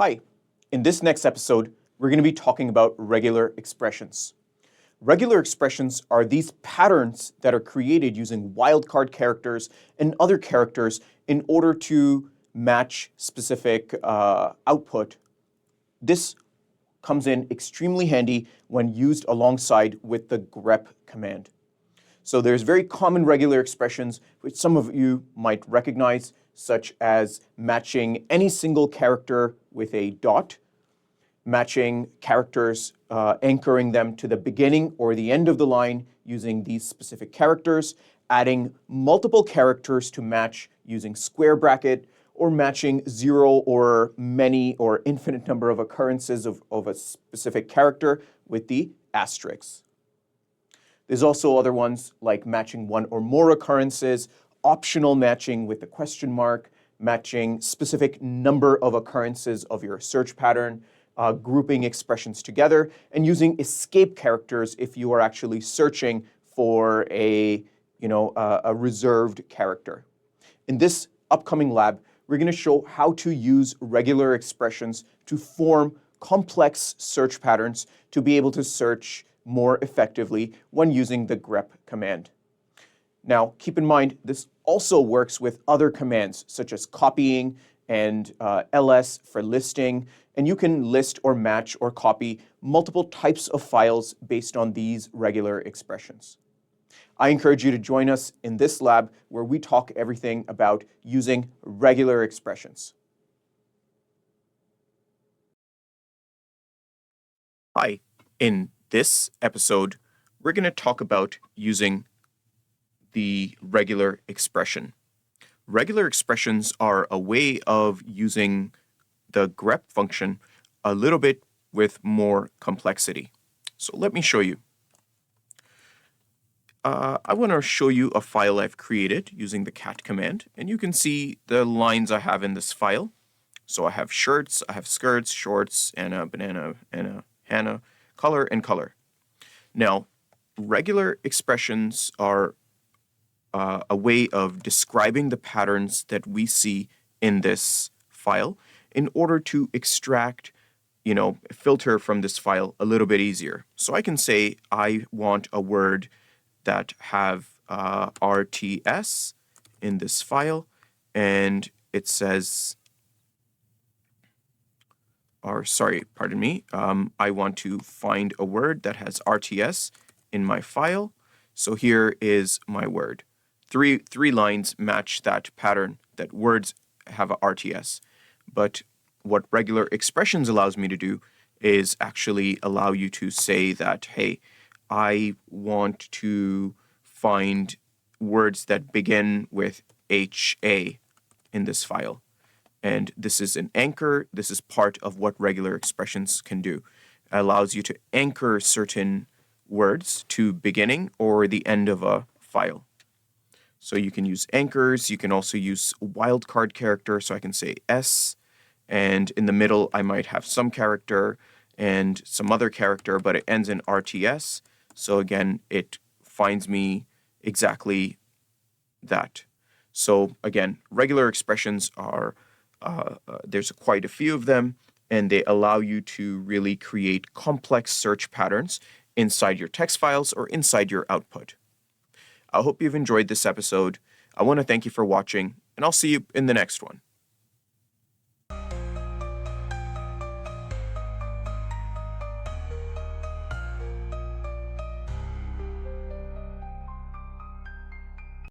Hi, in this next episode, we're going to be talking about regular expressions. Regular expressions are these patterns that are created using wildcard characters and other characters in order to match specific output. This comes in extremely handy when used alongside with the grep command. So there's very common regular expressions which some of you might recognize, such as matching any single character with a dot, matching characters, anchoring them to the beginning or the end of the line using these specific characters, adding multiple characters to match using square bracket, or matching zero or many or infinite number of occurrences of a specific character with the asterisk. There's also other ones like matching one or more occurrences, optional matching with the question mark, matching specific number of occurrences of your search pattern, grouping expressions together, and using escape characters if you are actually searching for a reserved character. In this upcoming lab, we're going to show how to use regular expressions to form complex search patterns to be able to search more effectively when using the grep command. Now, keep in mind, this also works with other commands such as copying and ls for listing, and you can list or match or copy multiple types of files based on these regular expressions. I encourage you to join us in this lab where we talk everything about using regular expressions. Hi, in this episode, we're going to talk about using the regular expression. Regular expressions are a way of using the grep function a little bit with more complexity. So let me show you. I want to show you a file I've created using the cat command, and you can see the lines I have in this file. So I have shirts, I have skirts, shorts, and a banana, and a Hannah, color, and color. Now, regular expressions are a way of describing the patterns that we see in this file in order to extract, filter from this file a little bit easier. So I can say I want a word that have RTS in this file, and it says, I want to find a word that has RTS in my file. So here is my word. Three lines match that pattern that words have a RTS. But what regular expressions allows me to do is actually allow you to say that, hey, I want to find words that begin with HA in this file. And this is an anchor. This is part of what regular expressions can do. It allows you to anchor certain words to beginning or the end of a file. So you can use anchors. You can also use wildcard character. So I can say S, and in the middle I might have some character and some other character, but it ends in RTS. So again, it finds me exactly that. So again, regular expressions are, there's quite a few of them, and they allow you to really create complex search patterns inside your text files or inside your output. I hope you've enjoyed this episode. I want to thank you for watching, and I'll see you in the next one.